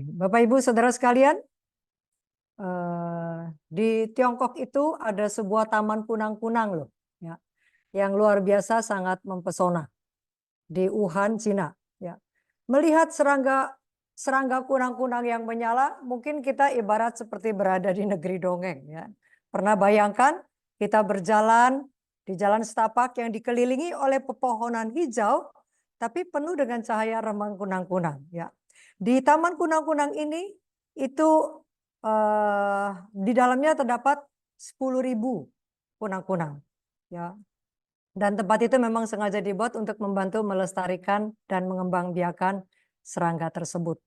Bapak Ibu Saudara sekalian, di Tiongkok itu ada sebuah taman kunang-kunang loh, ya, yang luar biasa sangat mempesona di Wuhan, Cina. Ya. Melihat serangga kunang-kunang yang menyala, mungkin kita ibarat seperti berada di negeri dongeng. Ya. Pernah bayangkan kita berjalan di jalan setapak yang dikelilingi oleh pepohonan hijau, tapi penuh dengan cahaya remang kunang-kunang. Ya. Di taman kunang-kunang ini itu di dalamnya terdapat 10.000 kunang-kunang. Ya. Dan tempat itu memang sengaja dibuat untuk membantu melestarikan dan mengembangbiakan serangga tersebut.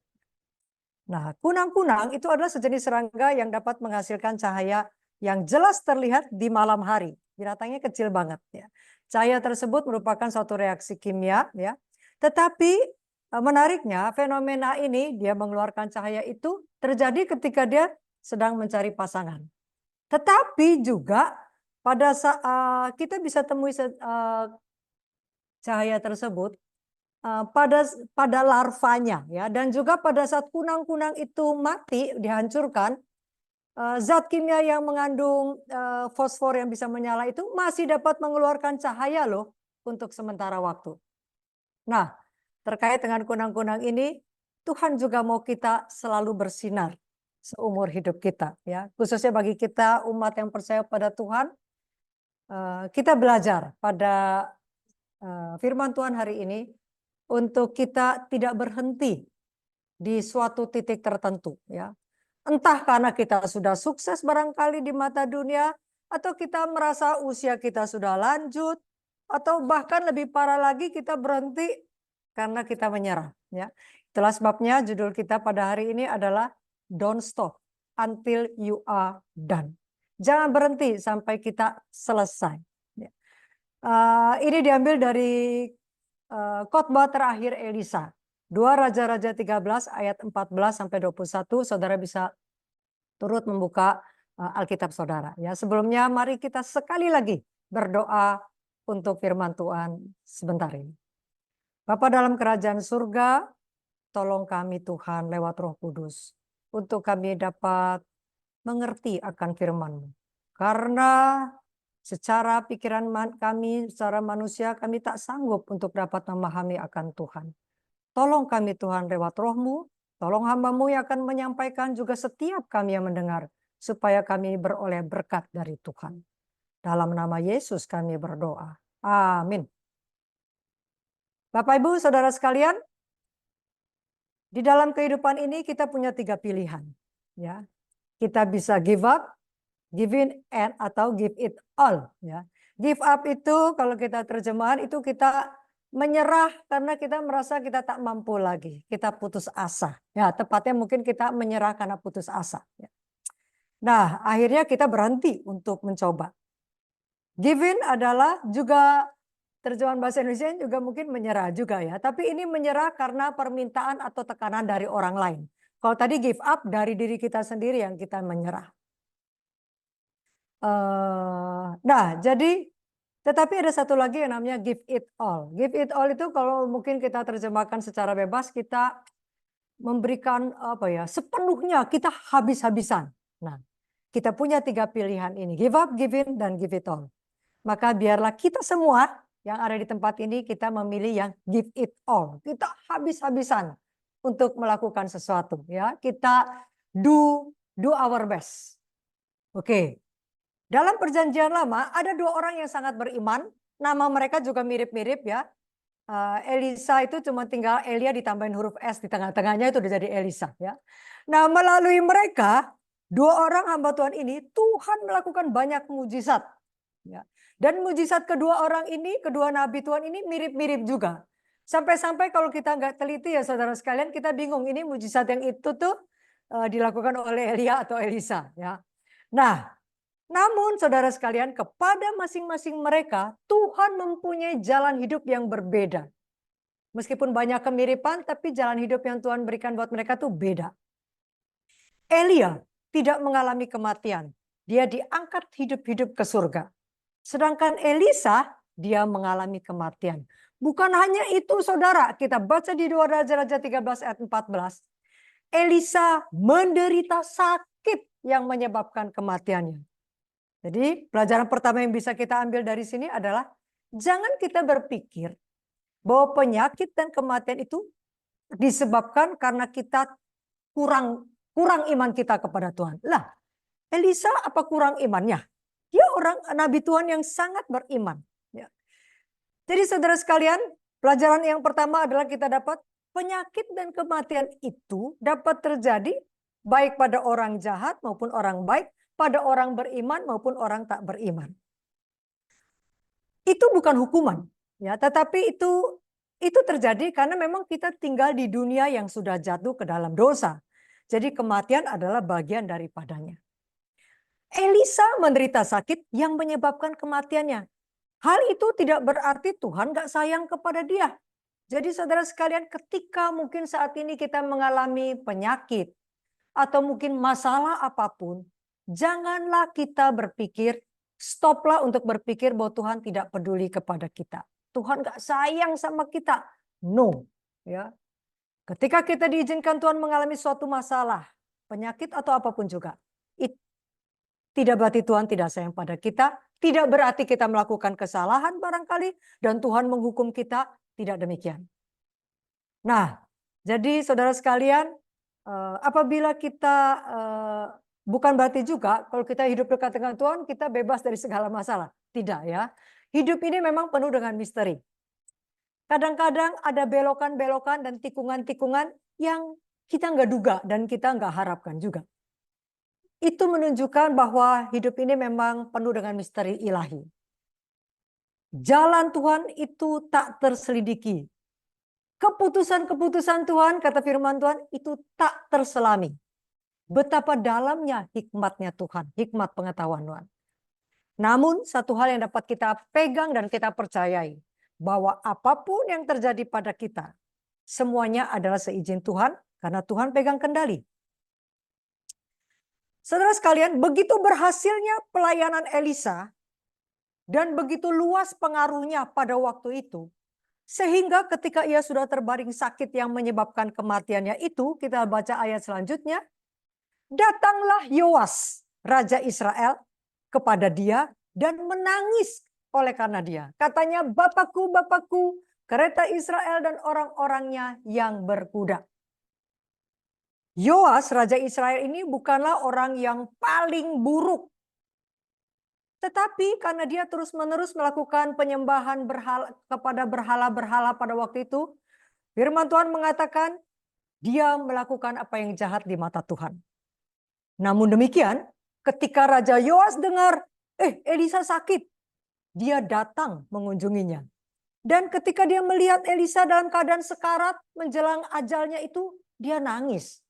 Nah, kunang-kunang itu adalah sejenis serangga yang dapat menghasilkan cahaya yang jelas terlihat di malam hari. Binatangnya kecil banget ya. Cahaya tersebut merupakan suatu reaksi kimia ya. Tetapi menariknya fenomena ini dia mengeluarkan cahaya itu terjadi ketika dia sedang mencari pasangan. Tetapi juga pada saat kita bisa temui cahaya tersebut pada larvanya ya, dan juga pada saat kunang-kunang itu mati dihancurkan, zat kimia yang mengandung fosfor yang bisa menyala itu masih dapat mengeluarkan cahaya loh untuk sementara waktu. Nah, terkait dengan kunang-kunang ini, Tuhan juga mau kita selalu bersinar seumur hidup kita ya, khususnya bagi kita umat yang percaya pada Tuhan. Kita belajar pada firman Tuhan hari ini untuk kita tidak berhenti di suatu titik tertentu ya. Entah karena kita sudah sukses barangkali di mata dunia, atau kita merasa usia kita sudah lanjut, atau bahkan lebih parah lagi kita berhenti karena kita menyerah ya. Itulah sebabnya judul kita pada hari ini adalah Don't Stop Until You Are Done. Jangan berhenti sampai kita selesai. Ini diambil dari khotbah terakhir Elisa. 2 Raja-Raja 13 ayat 14 sampai 21. Saudara bisa turut membuka Alkitab saudara. Ya, sebelumnya mari kita sekali lagi berdoa untuk firman Tuhan sebentar ini. Bapa dalam kerajaan surga, tolong kami Tuhan lewat Roh Kudus untuk kami dapat mengerti akan firman-Mu. Karena secara pikiran kami, secara manusia kami tak sanggup untuk dapat memahami akan Tuhan. Tolong kami Tuhan lewat Roh-Mu, tolong hamba-Mu yang akan menyampaikan juga setiap kami yang mendengar, supaya kami beroleh berkat dari Tuhan. Dalam nama Yesus kami berdoa. Amin. Bapak Ibu Saudara sekalian, di dalam kehidupan ini kita punya 3 pilihan. Ya, kita bisa give up, give in, atau give it all. Ya. Give up itu kalau kita terjemahan itu kita menyerah karena kita merasa kita tak mampu lagi. Kita putus asa. Ya, tepatnya mungkin kita menyerah karena putus asa. Ya. Nah, akhirnya kita berhenti untuk mencoba. Give in adalah juga terjemahan bahasa Indonesia juga mungkin menyerah juga ya. Tapi ini menyerah karena permintaan atau tekanan dari orang lain. Kalau tadi give up dari diri kita sendiri yang kita menyerah. Nah, jadi tetapi ada satu lagi yang namanya give it all. Give it all itu kalau mungkin kita terjemahkan secara bebas, kita memberikan apa ya, sepenuhnya, kita habis-habisan. Nah, kita punya 3 pilihan ini, give up, give in, dan give it all. Maka biarlah kita semua yang ada di tempat ini kita memilih yang give it all. Kita habis-habisan untuk melakukan sesuatu ya. Kita do our best. Oke. Dalam perjanjian lama ada 2 orang yang sangat beriman, nama mereka juga mirip-mirip ya. Elisa itu cuma tinggal Elia ditambahin huruf S di tengah-tengahnya, itu udah jadi Elisa ya. Nah, melalui mereka 2 orang hamba Tuhan ini Tuhan melakukan banyak mujizat ya. Dan mujizat kedua orang ini, kedua nabi Tuhan ini mirip-mirip juga. Sampai-sampai kalau kita nggak teliti ya saudara sekalian, kita bingung ini mujizat yang itu tuh dilakukan oleh Elia atau Elisa ya. Nah, namun saudara sekalian, kepada masing-masing mereka Tuhan mempunyai jalan hidup yang berbeda. Meskipun banyak kemiripan, tapi jalan hidup yang Tuhan berikan buat mereka tuh beda. Elia tidak mengalami kematian. Dia diangkat hidup-hidup ke surga. Sedangkan Elisa, dia mengalami kematian. Bukan hanya itu saudara, kita baca di 2 Raja-Raja 13 ayat 14. Elisa menderita sakit yang menyebabkan kematiannya. Jadi pelajaran pertama yang bisa kita ambil dari sini adalah jangan kita berpikir bahwa penyakit dan kematian itu disebabkan karena kita kurang iman kita kepada Tuhan. Lah, Elisa apa kurang imannya? Dia orang nabi Tuhan yang sangat beriman. Ya. Jadi saudara sekalian, pelajaran yang pertama adalah kita dapat penyakit dan kematian itu dapat terjadi baik pada orang jahat maupun orang baik, pada orang beriman maupun orang tak beriman. Itu bukan hukuman, ya, tetapi itu terjadi karena memang kita tinggal di dunia yang sudah jatuh ke dalam dosa. Jadi kematian adalah bagian daripadanya. Elisa menderita sakit yang menyebabkan kematiannya. Hal itu tidak berarti Tuhan gak sayang kepada dia. Jadi saudara sekalian, ketika mungkin saat ini kita mengalami penyakit atau mungkin masalah apapun, janganlah kita berpikir, stoplah untuk berpikir bahwa Tuhan tidak peduli kepada kita. Tuhan gak sayang sama kita. No. Ya. Ketika kita diizinkan Tuhan mengalami suatu masalah, penyakit atau apapun juga, tidak berarti Tuhan tidak sayang pada kita, tidak berarti kita melakukan kesalahan barangkali, dan Tuhan menghukum kita, tidak demikian. Nah, jadi saudara sekalian, apabila kita, bukan berarti juga kalau kita hidup dekat dengan Tuhan, kita bebas dari segala masalah. Tidak ya. Hidup ini memang penuh dengan misteri. Kadang-kadang ada belokan-belokan dan tikungan-tikungan yang kita nggak duga dan kita nggak harapkan juga. Itu menunjukkan bahwa hidup ini memang penuh dengan misteri ilahi. Jalan Tuhan itu tak terselidiki. Keputusan-keputusan Tuhan, kata firman Tuhan, itu tak terselami. Betapa dalamnya hikmatnya Tuhan, hikmat pengetahuan Tuhan. Namun satu hal yang dapat kita pegang dan kita percayai, bahwa apapun yang terjadi pada kita, semuanya adalah seizin Tuhan, karena Tuhan pegang kendali. Saudara sekalian, begitu berhasilnya pelayanan Elisa dan begitu luas pengaruhnya pada waktu itu, sehingga ketika ia sudah terbaring sakit yang menyebabkan kematiannya itu, kita baca ayat selanjutnya, datanglah Yoas, Raja Israel, kepada dia dan menangis oleh karena dia. Katanya, Bapakku, Bapakku, kereta Israel dan orang-orangnya yang berkuda. Yoas, Raja Israel ini bukanlah orang yang paling buruk. Tetapi karena dia terus-menerus melakukan penyembahan kepada berhala-berhala pada waktu itu, firman Tuhan mengatakan dia melakukan apa yang jahat di mata Tuhan. Namun demikian, ketika Raja Yoas dengar, Elisa sakit, dia datang mengunjunginya. Dan ketika dia melihat Elisa dalam keadaan sekarat menjelang ajalnya itu, dia nangis.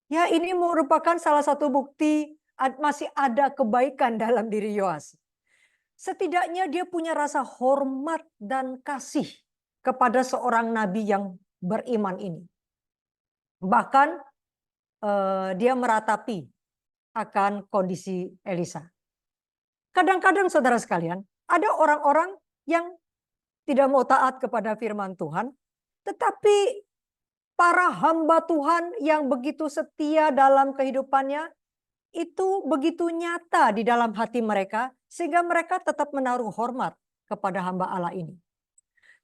Ya, ini merupakan salah satu bukti masih ada kebaikan dalam diri Yoas. Setidaknya dia punya rasa hormat dan kasih kepada seorang nabi yang beriman ini. Bahkan dia meratapi akan kondisi Elisa. Kadang-kadang saudara sekalian, ada orang-orang yang tidak mau taat kepada firman Tuhan, tetapi para hamba Tuhan yang begitu setia dalam kehidupannya, itu begitu nyata di dalam hati mereka, sehingga mereka tetap menaruh hormat kepada hamba Allah ini.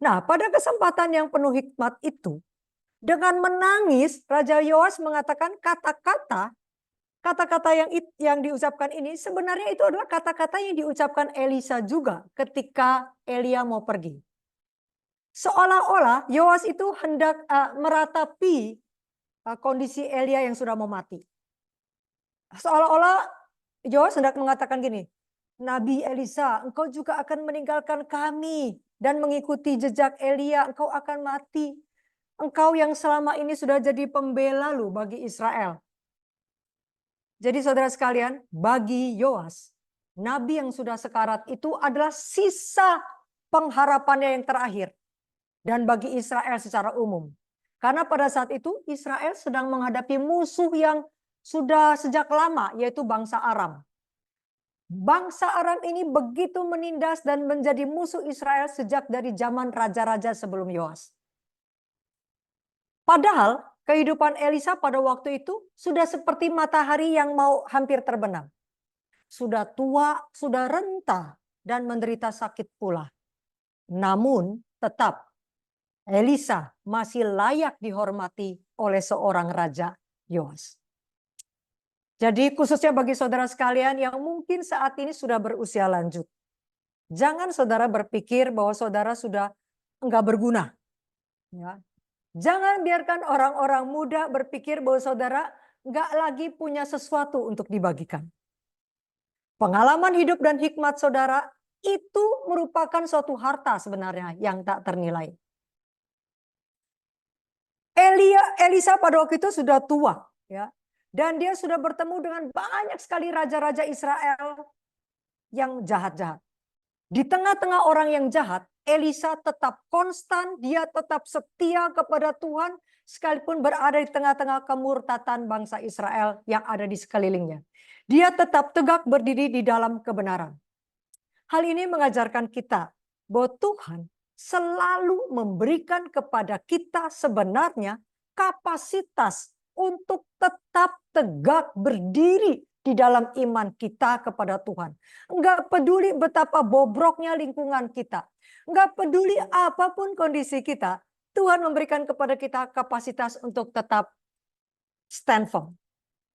Nah, pada kesempatan yang penuh hikmat itu, dengan menangis, Raja Yoas mengatakan kata-kata yang diucapkan ini, sebenarnya itu adalah kata-kata yang diucapkan Elisa juga ketika Elia mau pergi. Seolah-olah Yoas itu hendak meratapi kondisi Elia yang sudah mau mati. Seolah-olah Yoas hendak mengatakan gini, Nabi Elisa, engkau juga akan meninggalkan kami dan mengikuti jejak Elia, engkau akan mati. Engkau yang selama ini sudah jadi pembela lu bagi Israel. Jadi saudara sekalian, bagi Yoas, nabi yang sudah sekarat itu adalah sisa pengharapannya yang terakhir. Dan bagi Israel secara umum. Karena pada saat itu Israel sedang menghadapi musuh yang sudah sejak lama, yaitu bangsa Aram. Bangsa Aram ini begitu menindas dan menjadi musuh Israel sejak dari zaman raja-raja sebelum Yoas. Padahal Kehidupan Elisa pada waktu itu sudah seperti matahari yang mau hampir terbenam. Sudah tua, sudah renta, dan menderita sakit pula. Namun tetap Elisa masih layak dihormati oleh seorang Raja Yoas. Jadi khususnya bagi saudara sekalian yang mungkin saat ini sudah berusia lanjut. Jangan saudara berpikir bahwa saudara sudah enggak berguna. Ya. Jangan biarkan orang-orang muda berpikir bahwa saudara enggak lagi punya sesuatu untuk dibagikan. Pengalaman hidup dan hikmat saudara itu merupakan suatu harta sebenarnya yang tak ternilai. Elisa pada waktu itu sudah tua, ya, dan dia sudah bertemu dengan banyak sekali raja-raja Israel yang jahat-jahat. Di tengah-tengah orang yang jahat, Elisa tetap konstan, dia tetap setia kepada Tuhan, sekalipun berada di tengah-tengah kemurtatan bangsa Israel yang ada di sekelilingnya. Dia tetap tegak berdiri di dalam kebenaran. Hal ini mengajarkan kita bahwa Tuhan selalu memberikan kepada kita sebenarnya kapasitas untuk tetap tegak berdiri di dalam iman kita kepada Tuhan. Enggak peduli betapa bobroknya lingkungan kita. Enggak peduli apapun kondisi kita. Tuhan memberikan kepada kita kapasitas untuk tetap stand firm.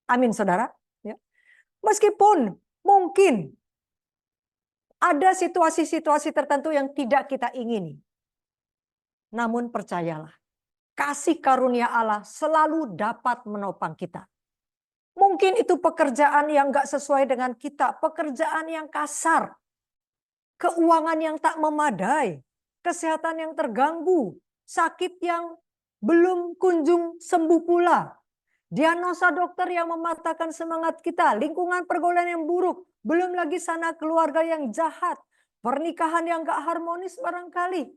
Amin, saudara. Ya. Meskipun mungkin ada situasi-situasi tertentu yang tidak kita ingini. Namun percayalah, kasih karunia Allah selalu dapat menopang kita. Mungkin itu pekerjaan yang gak sesuai dengan kita, pekerjaan yang kasar, keuangan yang tak memadai, kesehatan yang terganggu, sakit yang belum kunjung sembuh pula, diagnosa dokter yang mematahkan semangat kita, lingkungan pergaulan yang buruk, belum lagi sana keluarga yang jahat, pernikahan yang gak harmonis barangkali,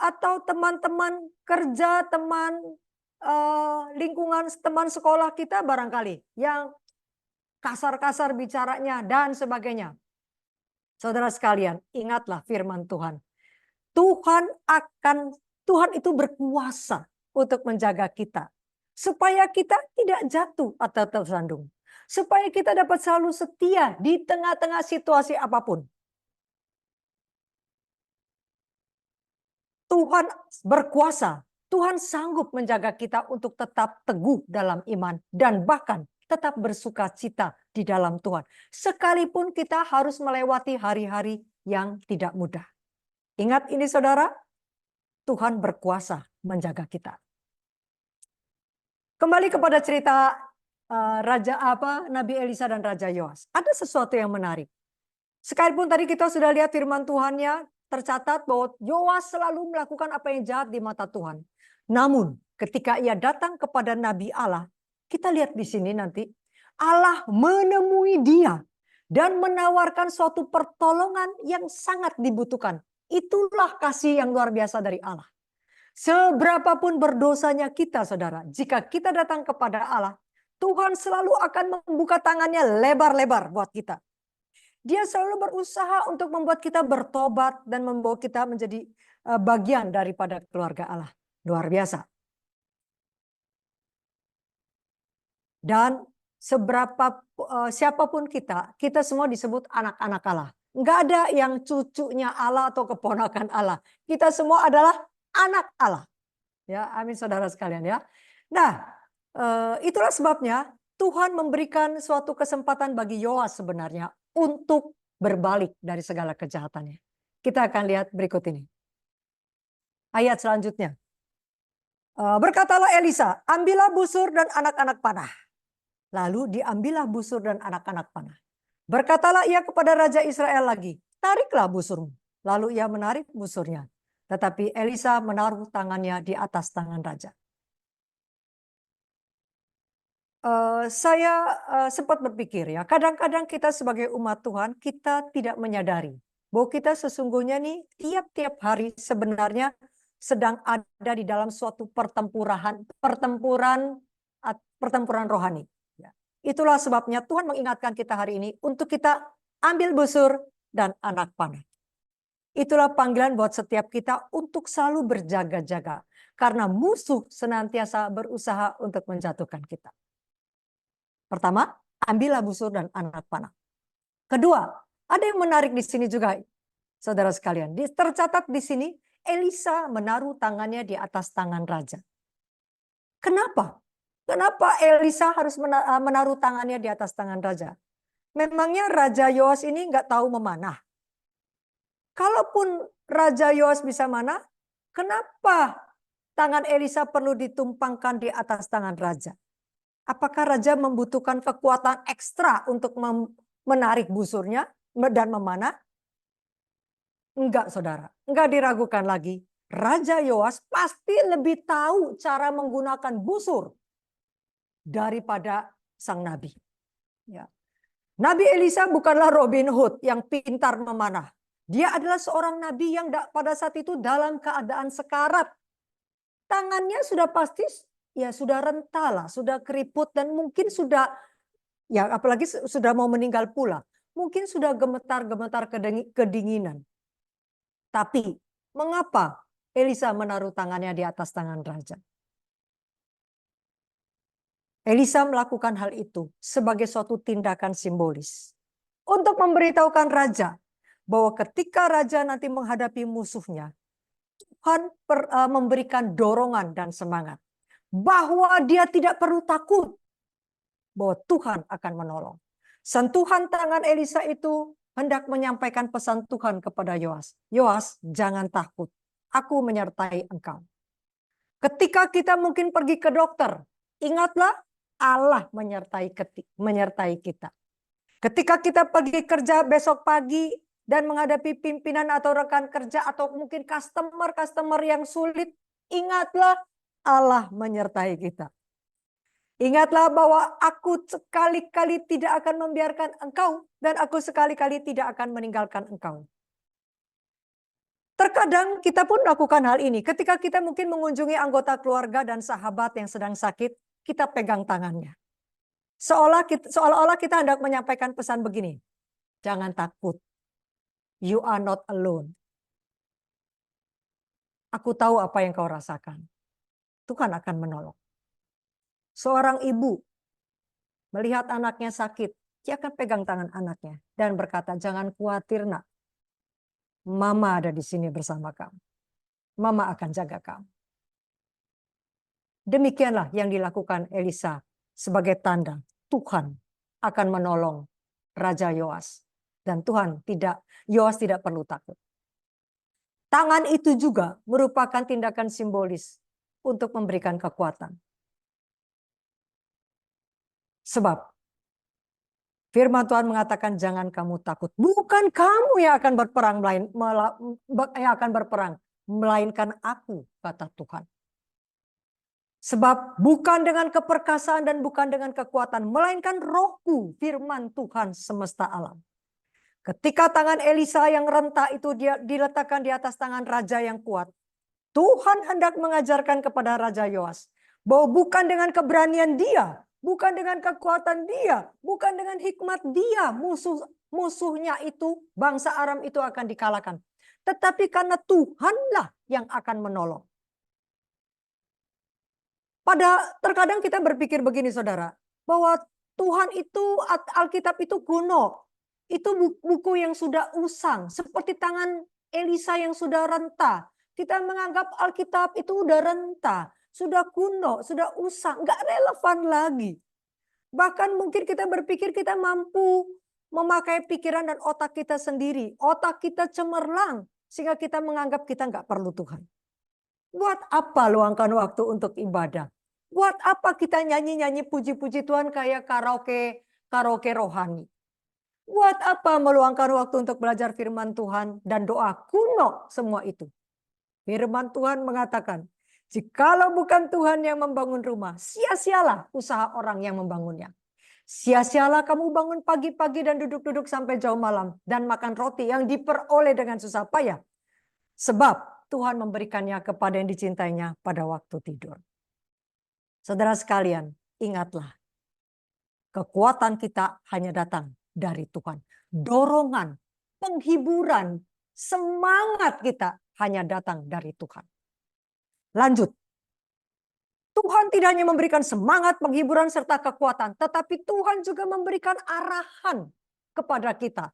atau teman-teman kerja, teman lingkungan teman sekolah kita barangkali yang kasar-kasar bicaranya dan sebagainya. Saudara sekalian, ingatlah firman Tuhan. Tuhan itu berkuasa untuk menjaga kita. Supaya kita tidak jatuh atau tersandung. Supaya kita dapat selalu setia di tengah-tengah situasi apapun. Tuhan berkuasa. Tuhan sanggup menjaga kita untuk tetap teguh dalam iman. Dan bahkan tetap bersuka cita di dalam Tuhan. Sekalipun kita harus melewati hari-hari yang tidak mudah. Ingat ini saudara, Tuhan berkuasa menjaga kita. Kembali kepada cerita Nabi Elisa dan Raja Yoas. Ada sesuatu yang menarik. Sekalipun tadi kita sudah lihat firman Tuhannya, tercatat bahwa Yoas selalu melakukan apa yang jahat di mata Tuhan. Namun ketika ia datang kepada Nabi Allah, kita lihat di sini nanti, Allah menemui dia dan menawarkan suatu pertolongan yang sangat dibutuhkan. Itulah kasih yang luar biasa dari Allah. Seberapapun berdosanya kita, saudara, jika kita datang kepada Allah, Tuhan selalu akan membuka tangannya lebar-lebar buat kita. Dia selalu berusaha untuk membuat kita bertobat dan membawa kita menjadi bagian daripada keluarga Allah. Luar biasa. Dan siapapun kita semua disebut anak-anak Allah. Enggak ada yang cucunya Allah atau keponakan Allah. Kita semua adalah anak Allah. Ya, amin saudara sekalian ya. Nah, itulah sebabnya Tuhan memberikan suatu kesempatan bagi Yoas sebenarnya untuk berbalik dari segala kejahatannya. Kita akan lihat berikut ini. Ayat selanjutnya. Berkatalah Elisa, ambillah busur dan anak-anak panah. Lalu diambillah busur dan anak-anak panah. Berkatalah ia kepada Raja Israel lagi, tariklah busurmu. Lalu ia menarik busurnya. Tetapi Elisa menaruh tangannya di atas tangan raja. Saya sempat berpikir ya, kadang-kadang kita sebagai umat Tuhan, kita tidak menyadari bahwa kita sesungguhnya nih tiap-tiap hari sebenarnya sedang ada di dalam suatu pertempuran rohani. Itulah sebabnya Tuhan mengingatkan kita hari ini untuk kita ambil busur dan anak panah. Itulah panggilan buat setiap kita untuk selalu berjaga-jaga. Karena musuh senantiasa berusaha untuk menjatuhkan kita. Pertama, ambillah busur dan anak panah. Kedua, ada yang menarik di sini juga, saudara sekalian. Tercatat di sini, Elisa menaruh tangannya di atas tangan raja. Kenapa? Kenapa Elisa harus menaruh tangannya di atas tangan raja? Memangnya Raja Yoas ini nggak tahu memanah? Kalaupun Raja Yoas bisa manah, kenapa tangan Elisa perlu ditumpangkan di atas tangan raja? Apakah raja membutuhkan kekuatan ekstra untuk menarik busurnya dan memanah? Enggak, saudara. Enggak diragukan lagi. Raja Yoas pasti lebih tahu cara menggunakan busur daripada sang nabi. Ya. Nabi Elisa bukanlah Robin Hood yang pintar memanah. Dia adalah seorang nabi yang pada saat itu dalam keadaan sekarat. Tangannya sudah pasti ya sudah rentah, sudah keriput dan mungkin sudah ya apalagi sudah mau meninggal pula. Mungkin sudah gemetar-gemetar kedinginan. Tapi mengapa Elisa menaruh tangannya di atas tangan raja? Elisa melakukan hal itu sebagai suatu tindakan simbolis. Untuk memberitahukan raja bahwa ketika raja nanti menghadapi musuhnya, Tuhan memberikan dorongan dan semangat. Bahwa dia tidak perlu takut. Bahwa Tuhan akan menolong. Sentuhan tangan Elisa itu hendak menyampaikan pesan Tuhan kepada Yoas. Yoas, jangan takut. Aku menyertai engkau. Ketika kita mungkin pergi ke dokter, ingatlah Allah menyertai kita. Ketika kita pergi kerja besok pagi dan menghadapi pimpinan atau rekan kerja atau mungkin customer yang sulit, ingatlah Allah menyertai kita. Ingatlah bahwa aku sekali-kali tidak akan membiarkan engkau dan aku sekali-kali tidak akan meninggalkan engkau. Terkadang kita pun melakukan hal ini. Ketika kita mungkin mengunjungi anggota keluarga dan sahabat yang sedang sakit, kita pegang tangannya. Seolah-olah kita hendak menyampaikan pesan begini. Jangan takut. You are not alone. Aku tahu apa yang kau rasakan. Tuhan akan menolong. Seorang ibu melihat anaknya sakit, dia akan pegang tangan anaknya dan berkata, jangan khawatir nak. Mama ada di sini bersama kamu. Mama akan jaga kamu. Demikianlah yang dilakukan Elisa sebagai tanda Tuhan akan menolong Raja Yoas. Dan Yoas tidak perlu takut. Tangan itu juga merupakan tindakan simbolis untuk memberikan kekuatan. Sebab firman Tuhan mengatakan jangan kamu takut. Bukan kamu yang akan berperang, melainkan aku, kata Tuhan. Sebab bukan dengan keperkasaan dan bukan dengan kekuatan, melainkan rohku, firman Tuhan semesta alam. Ketika tangan Elisa yang rentah itu dia diletakkan di atas tangan raja yang kuat, Tuhan hendak mengajarkan kepada Raja Yoas bahwa bukan dengan keberanian dia, bukan dengan kekuatan dia, bukan dengan hikmat dia, musuhnya itu, bangsa Aram itu akan dikalahkan. Tetapi karena Tuhanlah yang akan menolong. Terkadang kita berpikir begini saudara, bahwa Tuhan itu, Alkitab itu kuno. Itu buku yang sudah usang, seperti tangan Elisa yang sudah rentah. Kita menganggap Alkitab itu udah rentah, sudah kuno, sudah usang, nggak relevan lagi. Bahkan mungkin kita berpikir kita mampu memakai pikiran dan otak kita sendiri. Otak kita cemerlang, sehingga kita menganggap kita nggak perlu Tuhan. Buat apa luangkan waktu untuk ibadah? Buat apa kita nyanyi-nyanyi puji-puji Tuhan kayak karaoke rohani? Buat apa meluangkan waktu untuk belajar firman Tuhan dan doa kuno semua itu? Firman Tuhan mengatakan, jikalau bukan Tuhan yang membangun rumah, sia-sialah usaha orang yang membangunnya. Sia-sialah kamu bangun pagi-pagi dan duduk-duduk sampai jauh malam dan makan roti yang diperoleh dengan susah payah. Sebab Tuhan memberikannya kepada yang dicintainya pada waktu tidur. Saudara sekalian, ingatlah. Kekuatan kita hanya datang dari Tuhan. Dorongan, penghiburan, semangat kita hanya datang dari Tuhan. Lanjut. Tuhan tidak hanya memberikan semangat, penghiburan, serta kekuatan, tetapi Tuhan juga memberikan arahan kepada kita.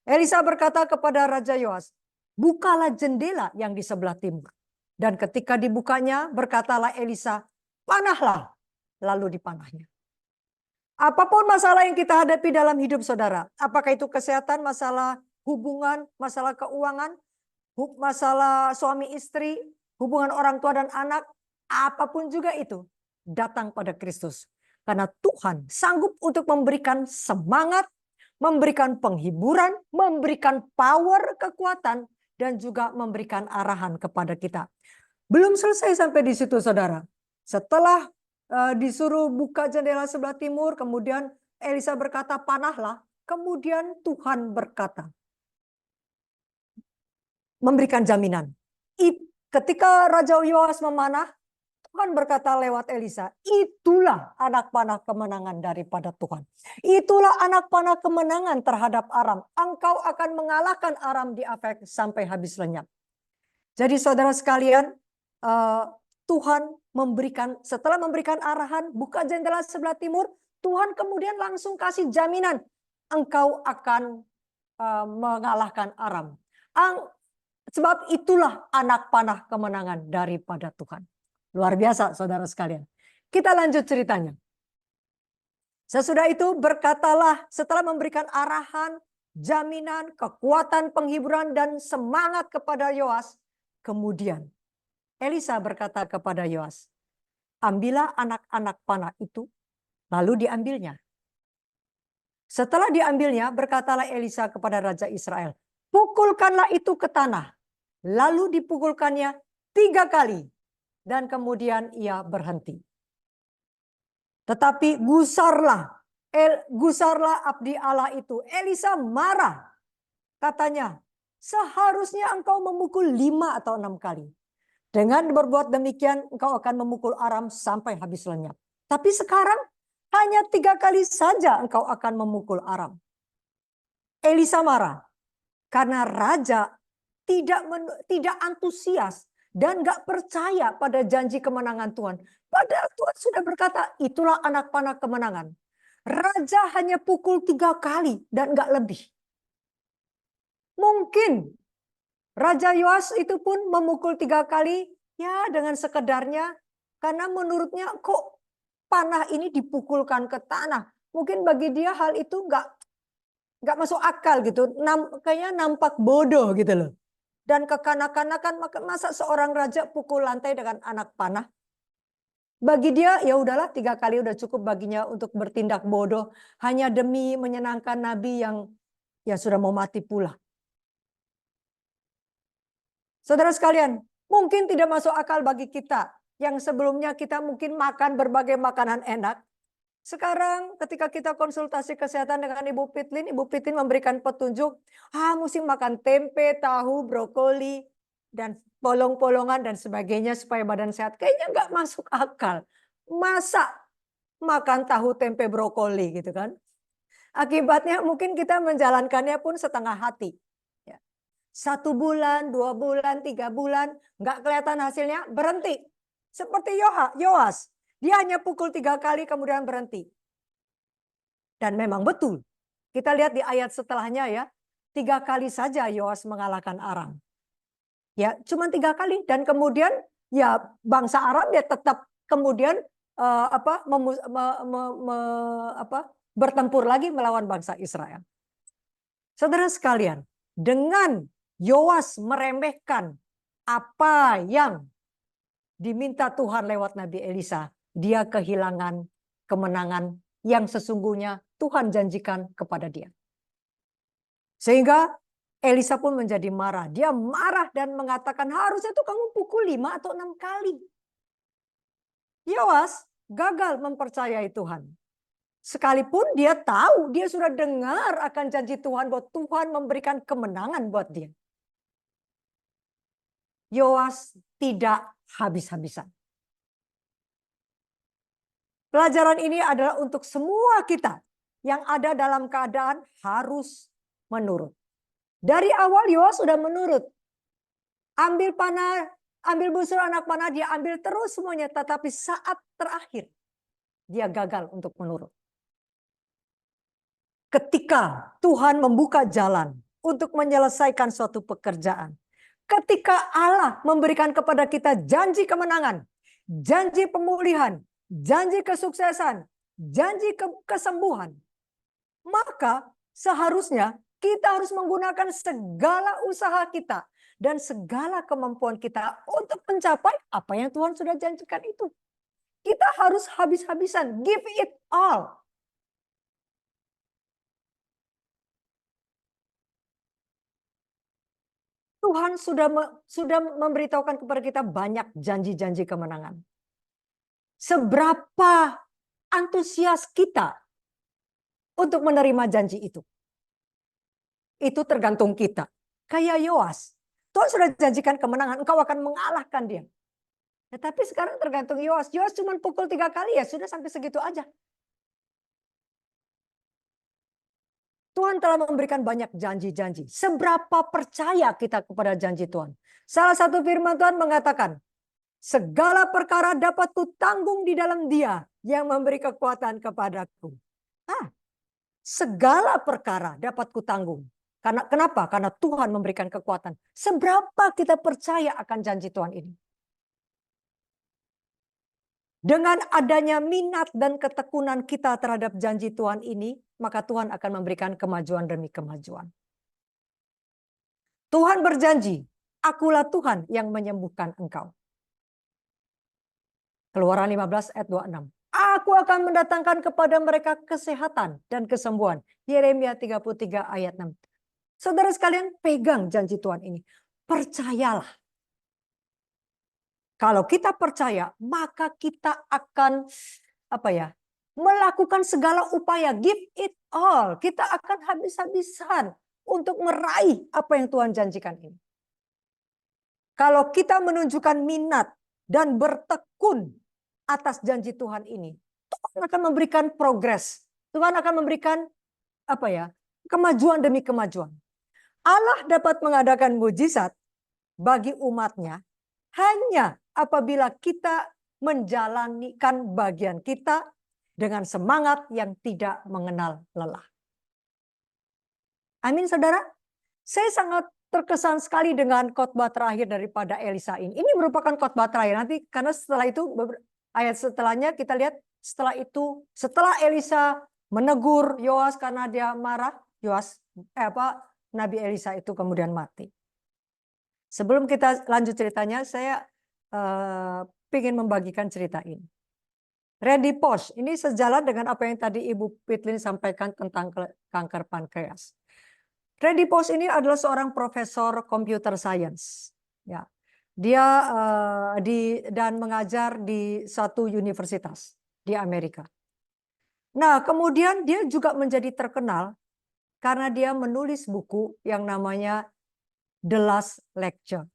Elisa berkata kepada Raja Yoas, bukalah jendela yang di sebelah timur. Dan ketika dibukanya, berkatalah Elisa, panahlah. Lalu dipanahnya. Apapun masalah yang kita hadapi dalam hidup saudara, apakah itu kesehatan, masalah hubungan, masalah keuangan, masalah suami istri, hubungan orang tua dan anak, apapun juga itu, datang pada Kristus. Karena Tuhan sanggup untuk memberikan semangat, memberikan penghiburan, memberikan power, kekuatan, dan juga memberikan arahan kepada kita. Belum selesai sampai di situ saudara. Setelah disuruh buka jendela sebelah timur, kemudian Elisa berkata panahlah, kemudian Tuhan berkata, memberikan jaminan. Ketika Raja Yoas memanah, Tuhan berkata lewat Elisa, itulah anak panah kemenangan daripada Tuhan. Itulah anak panah kemenangan terhadap Aram. Engkau akan mengalahkan Aram di Afek sampai habis lenyap. Jadi saudara sekalian, Tuhan setelah memberikan arahan, buka jendela sebelah timur, Tuhan kemudian langsung kasih jaminan, engkau akan mengalahkan Aram. Sebab itulah anak panah kemenangan daripada Tuhan. Luar biasa saudara sekalian. Kita lanjut ceritanya. Sesudah itu berkatalah setelah memberikan arahan, jaminan, kekuatan, penghiburan, dan semangat kepada Yoas. Kemudian Elisa berkata kepada Yoas, ambillah anak-anak panah itu, lalu diambilnya. Setelah diambilnya, berkatalah Elisa kepada Raja Israel, pukulkanlah itu ke tanah. Lalu dipukulkannya 3 kali. Dan kemudian ia berhenti. Tetapi gusarlah abdi Allah itu. Elisa marah. Katanya, seharusnya engkau memukul 5 atau 6 kali. Dengan berbuat demikian, engkau akan memukul Aram sampai habis lenyap. Tapi sekarang, hanya 3 kali saja engkau akan memukul Aram. Elisa marah. Karena raja tidak antusias dan gak percaya pada janji kemenangan Tuhan. Padahal Tuhan sudah berkata, itulah anak panah kemenangan. Raja hanya pukul 3 kali dan gak lebih. Mungkin Raja Yoas itu pun memukul 3 kali ya dengan sekedarnya. Karena menurutnya kok panah ini dipukulkan ke tanah. Mungkin bagi dia hal itu gak masuk akal gitu. Kayaknya nampak bodoh gitu loh. Dan kekanak-kanakan, masa seorang raja pukul lantai dengan anak panah? Bagi dia ya udahlah 3 kali udah cukup baginya untuk bertindak bodoh. Hanya demi menyenangkan nabi yang ya sudah mau mati pula. Saudara sekalian, mungkin tidak masuk akal bagi kita. Yang sebelumnya kita mungkin makan berbagai makanan enak. Sekarang ketika kita konsultasi kesehatan dengan Ibu Pitlin memberikan petunjuk, mesti makan tempe, tahu, brokoli, dan polong-polongan dan sebagainya supaya badan sehat. Kayaknya nggak masuk akal. Masa makan tahu, tempe, brokoli gitu kan? Akibatnya mungkin kita menjalankannya pun setengah hati. 1 bulan, 2 bulan, 3 bulan, nggak kelihatan hasilnya, berhenti. Seperti Yoas. Dia hanya pukul 3 kali kemudian berhenti. Dan memang betul. Kita lihat di ayat setelahnya ya. 3 kali saja Yoas mengalahkan Aram. Ya, cuma 3 kali. Dan kemudian ya bangsa Aram dia tetap kemudian bertempur lagi melawan bangsa Israel. Saudara sekalian, dengan Yoas meremehkan apa yang diminta Tuhan lewat Nabi Elisa, dia kehilangan kemenangan yang sesungguhnya Tuhan janjikan kepada dia. Sehingga Elisa pun menjadi marah. Dia marah dan mengatakan harusnya tuh kamu pukul 5 atau 6 kali. Yoas gagal mempercayai Tuhan. Sekalipun dia tahu, dia sudah dengar akan janji Tuhan bahwa Tuhan memberikan kemenangan buat dia. Yoas tidak habis-habisan. Pelajaran ini adalah untuk semua kita yang ada dalam keadaan harus menurut. Dari awal Yoas sudah menurut. Ambil panah, ambil busur anak panah, dia ambil terus semuanya. Tetapi saat terakhir, dia gagal untuk menurut. Ketika Tuhan membuka jalan untuk menyelesaikan suatu pekerjaan. Ketika Allah memberikan kepada kita janji kemenangan, janji pemulihan, janji kesuksesan, janji kesembuhan. Maka seharusnya kita harus menggunakan segala usaha kita dan segala kemampuan kita untuk mencapai apa yang Tuhan sudah janjikan itu. Kita harus habis-habisan, give it all. Tuhan sudah memberitahukan kepada kita banyak janji-janji kemenangan. Seberapa antusias kita untuk menerima janji itu? Itu tergantung kita. Kayak Yoas. Tuhan sudah janjikan kemenangan, engkau akan mengalahkan dia. Tetapi sekarang tergantung Yoas. Yoas cuma pukul 3 kali ya, sudah sampai segitu aja. Tuhan telah memberikan banyak janji-janji. Seberapa percaya kita kepada janji Tuhan? Salah satu firman Tuhan mengatakan, segala perkara dapat kutanggung di dalam Dia yang memberi kekuatan kepadaku. Segala perkara dapat kutanggung. Kenapa? Karena Tuhan memberikan kekuatan. Seberapa kita percaya akan janji Tuhan ini? Dengan adanya minat dan ketekunan kita terhadap janji Tuhan ini, maka Tuhan akan memberikan kemajuan demi kemajuan. Tuhan berjanji, akulah Tuhan yang menyembuhkan engkau. Keluaran 15 ayat 26. Aku akan mendatangkan kepada mereka kesehatan dan kesembuhan. Yeremia 33 ayat 6. Saudara sekalian, pegang janji Tuhan ini. Percayalah. Kalau kita percaya, maka kita akan melakukan segala upaya, give it all. Kita akan habis-habisan untuk meraih apa yang Tuhan janjikan ini. Kalau kita menunjukkan minat dan bertekun atas janji Tuhan ini, Tuhan akan memberikan progres. Tuhan akan memberikan kemajuan demi kemajuan. Allah dapat mengadakan mujizat bagi umatnya hanya apabila kita menjalankan bagian kita dengan semangat yang tidak mengenal lelah. Amin, saudara. Saya sangat terkesan sekali dengan khotbah terakhir daripada Elisa ini. Ini merupakan khotbah terakhir nanti, karena setelah itu ayat setelahnya kita lihat setelah Elisa menegur Yoas karena dia marah, Nabi Elisa itu kemudian mati. Sebelum kita lanjut ceritanya, saya ingin membagikan cerita ini. Randy Pausch, ini sejalan dengan apa yang tadi Ibu Pitlin sampaikan tentang kanker pankreas. Randy Pausch ini adalah seorang profesor computer science. Ya, dia dan mengajar di satu universitas di Amerika. Nah, kemudian dia juga menjadi terkenal karena dia menulis buku yang namanya The Last Lecture.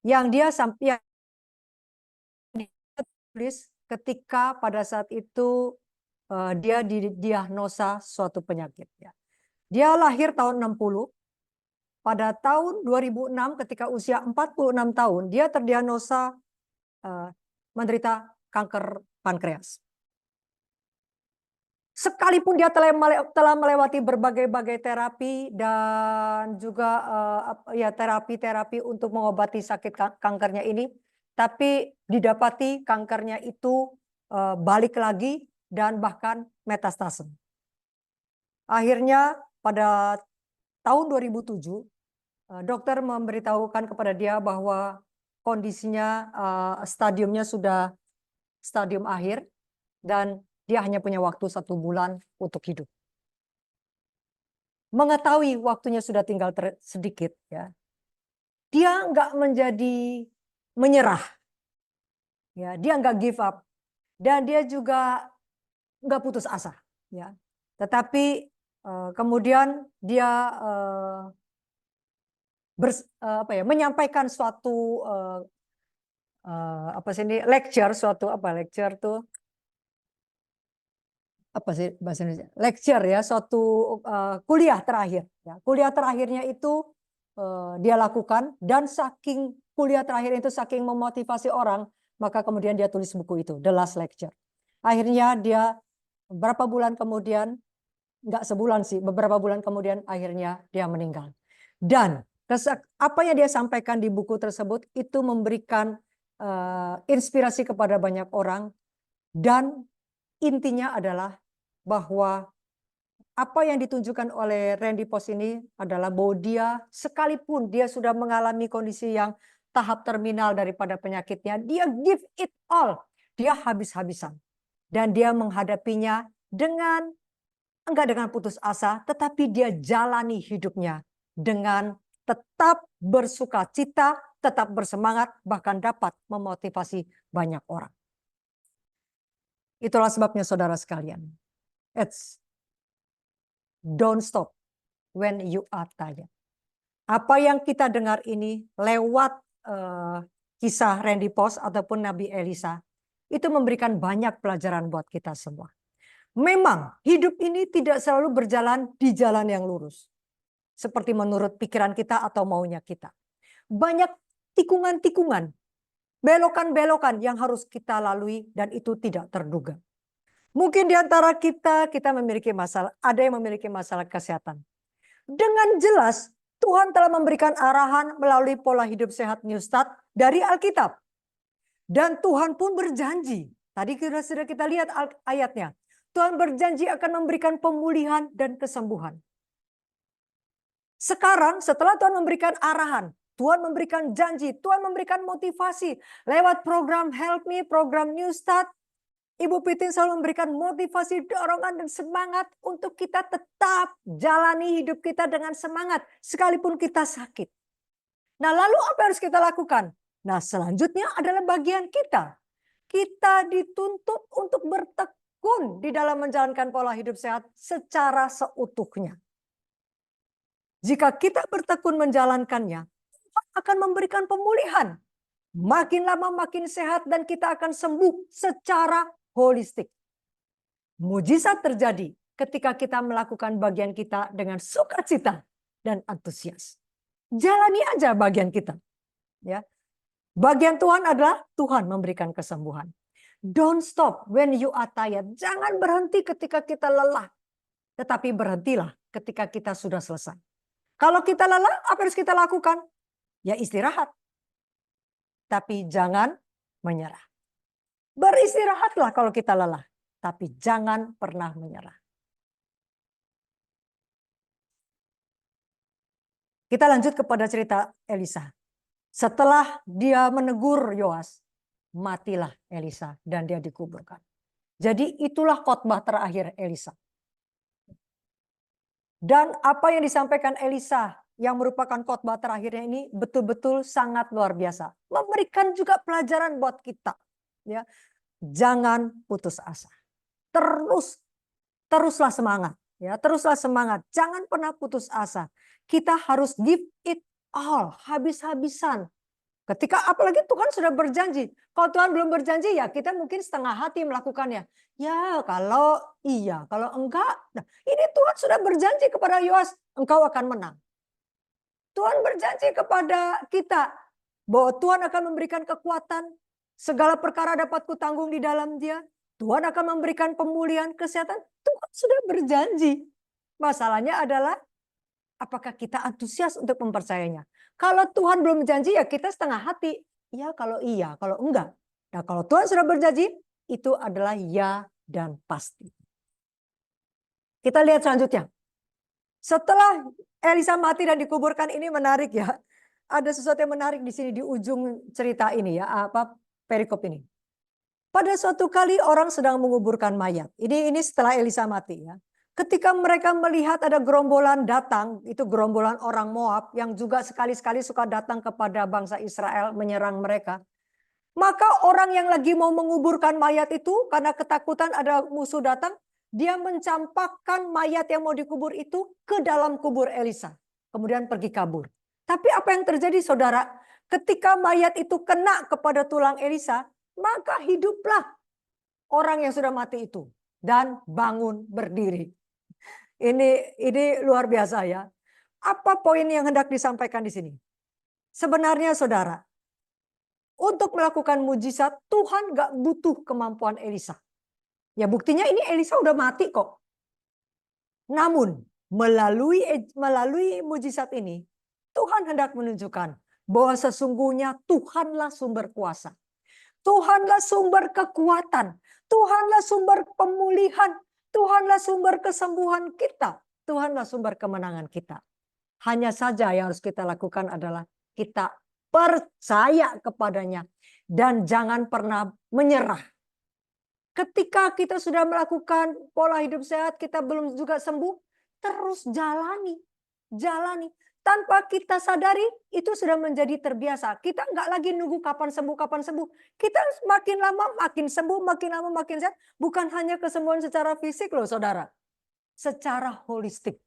Yang dia tulis ketika pada saat itu dia didiagnosa suatu penyakit. Dia lahir tahun 60. Pada tahun 2006 ketika usia 46 tahun, dia terdiagnosa menderita kanker pankreas. Sekalipun dia telah melewati berbagai-bagai terapi dan juga terapi-terapi untuk mengobati sakit kankernya ini, tapi didapati kankernya itu balik lagi dan bahkan metastase. Akhirnya pada tahun 2007, dokter memberitahukan kepada dia bahwa kondisinya stadiumnya sudah stadium akhir dan dia hanya punya waktu 1 bulan untuk hidup. Mengetahui waktunya sudah tinggal sedikit, ya, dia nggak menjadi menyerah, ya, dia nggak give up, dan dia juga nggak putus asa, ya. Tetapi kemudian dia menyampaikan suatu lecture tuh apa sih bahasa Indonesia? Lecture ya, suatu kuliah terakhir. Ya, kuliah terakhirnya itu dia lakukan, dan saking kuliah terakhir itu saking memotivasi orang, maka kemudian dia tulis buku itu, The Last Lecture. Akhirnya dia berapa bulan kemudian, nggak sebulan sih, beberapa bulan kemudian akhirnya dia meninggal. Dan apa yang dia sampaikan di buku tersebut itu memberikan inspirasi kepada banyak orang, dan intinya adalah bahwa apa yang ditunjukkan oleh Randy Post ini adalah bahwa dia sekalipun dia sudah mengalami kondisi yang tahap terminal daripada penyakitnya, dia give it all, dia habis-habisan, dan dia menghadapinya enggak dengan putus asa, tetapi dia jalani hidupnya dengan tetap bersuka cita, tetap bersemangat, bahkan dapat memotivasi banyak orang. Itulah sebabnya saudara sekalian, don't stop when you are tired. Apa yang kita dengar ini lewat kisah Randy Post ataupun Nabi Elisa, itu memberikan banyak pelajaran buat kita semua. Memang hidup ini tidak selalu berjalan di jalan yang lurus, seperti menurut pikiran kita atau maunya kita. Banyak tikungan-tikungan, belokan-belokan yang harus kita lalui, dan itu tidak terduga. Mungkin di antara kita memiliki masalah, ada yang memiliki masalah kesehatan. Dengan jelas Tuhan telah memberikan arahan melalui pola hidup sehat New Start dari Alkitab. Dan Tuhan pun berjanji, tadi sudah kita lihat ayatnya, Tuhan berjanji akan memberikan pemulihan dan kesembuhan. Sekarang setelah Tuhan memberikan arahan, Tuhan memberikan janji, Tuhan memberikan motivasi lewat program Help Me, program New Start, Ibu Pitin selalu memberikan motivasi, dorongan, dan semangat untuk kita tetap jalani hidup kita dengan semangat sekalipun kita sakit. Nah, lalu apa yang harus kita lakukan? Nah, selanjutnya adalah bagian kita. Kita dituntut untuk bertekun di dalam menjalankan pola hidup sehat secara seutuhnya. Jika kita bertekun menjalankannya, Tuhan akan memberikan pemulihan. Makin lama makin sehat, dan kita akan sembuh secara holistik. Mujizat terjadi ketika kita melakukan bagian kita dengan sukacita dan antusias. Jalani aja bagian kita. Ya. Bagian Tuhan adalah Tuhan memberikan kesembuhan. Don't stop when you are tired. Jangan berhenti ketika kita lelah. Tetapi berhentilah ketika kita sudah selesai. Kalau kita lelah, apa harus kita lakukan? Ya istirahat. Tapi jangan menyerah. Beristirahatlah kalau kita lelah, tapi jangan pernah menyerah. Kita lanjut kepada cerita Elisa. Setelah dia menegur Yoas, matilah Elisa dan dia dikuburkan. Jadi itulah khotbah terakhir Elisa. Dan apa yang disampaikan Elisa yang merupakan khotbah terakhirnya ini betul-betul sangat luar biasa. Memberikan juga pelajaran buat kita. Ya. Jangan putus asa. Teruslah semangat. Ya, teruslah semangat. Jangan pernah putus asa. Kita harus give it all, habis-habisan. Ketika apalagi Tuhan sudah berjanji. Kalau Tuhan belum berjanji, ya kita mungkin setengah hati melakukannya. Ya kalau iya, kalau enggak. Nah, ini Tuhan sudah berjanji kepada Yoas, engkau akan menang. Tuhan berjanji kepada kita bahwa Tuhan akan memberikan kekuatan. Segala perkara dapat kutanggung di dalam Dia. Tuhan akan memberikan pemulihan kesehatan. Tuhan sudah berjanji. Masalahnya adalah apakah kita antusias untuk mempercayainya? Kalau Tuhan belum berjanji, ya kita setengah hati. Ya kalau iya, kalau enggak. Nah kalau Tuhan sudah berjanji, itu adalah ya dan pasti. Kita lihat selanjutnya. Setelah Elisa mati dan dikuburkan, ini menarik ya. Ada sesuatu yang menarik di sini di ujung cerita ini ya, perikop ini. Pada suatu kali orang sedang menguburkan mayat. Ini setelah Elisa mati ya. Ketika mereka melihat ada gerombolan datang, itu gerombolan orang Moab yang juga sekali-sekali suka datang kepada bangsa Israel menyerang mereka. Maka orang yang lagi mau menguburkan mayat itu karena ketakutan ada musuh datang, dia mencampakkan mayat yang mau dikubur itu ke dalam kubur Elisa. Kemudian pergi kabur. Tapi apa yang terjadi saudara? Ketika mayat itu kena kepada tulang Elisa, maka hiduplah orang yang sudah mati itu. dan bangun berdiri. Ini luar biasa ya. Apa poin yang hendak disampaikan di sini? Sebenarnya saudara, untuk melakukan mujizat Tuhan gak butuh kemampuan Elisa. Ya buktinya ini Elisa udah mati kok. Namun melalui mujizat ini Tuhan hendak menunjukkan bahwa sesungguhnya Tuhanlah sumber kuasa. Tuhanlah sumber kekuatan. Tuhanlah sumber pemulihan. Tuhanlah sumber kesembuhan kita. Tuhanlah sumber kemenangan kita. Hanya saja yang harus kita lakukan adalah kita percaya kepadanya. Dan jangan pernah menyerah. Ketika kita sudah melakukan pola hidup sehat, kita belum juga sembuh, terus jalani. Jalani. Tanpa kita sadari, itu sudah menjadi terbiasa. Kita nggak lagi nunggu kapan sembuh, kapan sembuh. Kita makin lama makin sembuh, makin lama makin sehat. Bukan hanya kesembuhan secara fisik loh saudara. Secara holistik.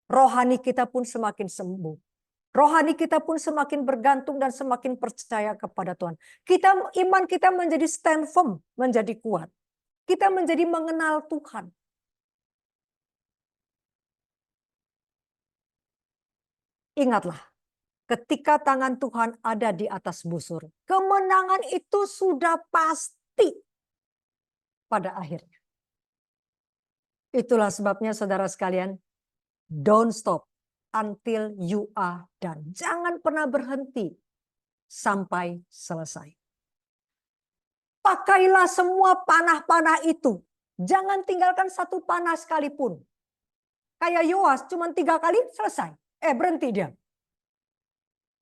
Rohani kita pun semakin sembuh. Rohani kita pun semakin bergantung dan semakin percaya kepada Tuhan. Iman kita menjadi stand firm, menjadi kuat. Kita menjadi mengenal Tuhan. Ingatlah, ketika tangan Tuhan ada di atas busur, kemenangan itu sudah pasti pada akhirnya. Itulah sebabnya saudara sekalian, don't stop until you are done. Jangan pernah berhenti sampai selesai. Pakailah semua panah-panah itu. Jangan tinggalkan satu panah sekalipun. Kayak Yoas cuma 3 kali selesai. Berhenti dia.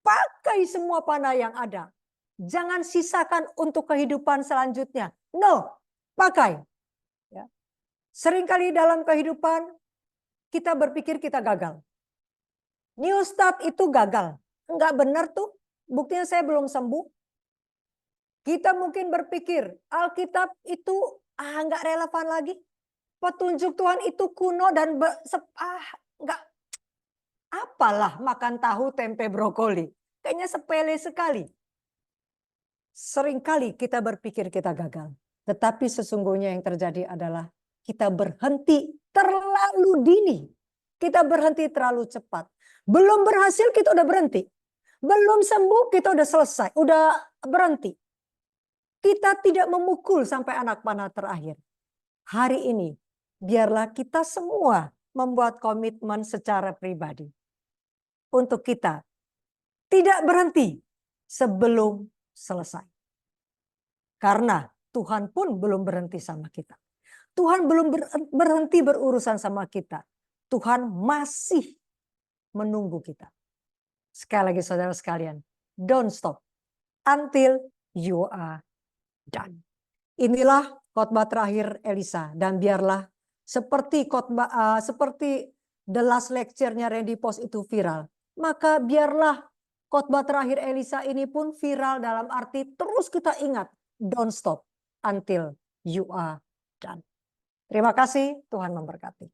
Pakai semua panah yang ada. Jangan sisakan untuk kehidupan selanjutnya. No, pakai. Ya. Seringkali dalam kehidupan kita berpikir kita gagal. New start itu gagal. Enggak benar tuh. Buktinya saya belum sembuh. Kita mungkin berpikir Alkitab itu enggak relevan lagi. Petunjuk Tuhan itu kuno dan enggak. Apalah makan tahu, tempe, brokoli. Kayaknya sepele sekali. Seringkali kita berpikir kita gagal. Tetapi sesungguhnya yang terjadi adalah kita berhenti terlalu dini. Kita berhenti terlalu cepat. Belum berhasil kita udah berhenti. Belum sembuh kita udah selesai. Udah berhenti. Kita tidak memukul sampai anak panah terakhir. Hari ini biarlah kita semua membuat komitmen secara pribadi. Untuk kita tidak berhenti sebelum selesai. Karena Tuhan pun belum berhenti sama kita. Tuhan belum berhenti berurusan sama kita. Tuhan masih menunggu kita. Sekali lagi saudara sekalian, don't stop until you are done. Inilah khotbah terakhir Elisa, dan biarlah seperti the last lecture-nya Randy Post itu viral, maka biarlah khotbah terakhir Elisa ini pun viral dalam arti terus kita ingat, don't stop until you are done. Terima kasih, Tuhan memberkati.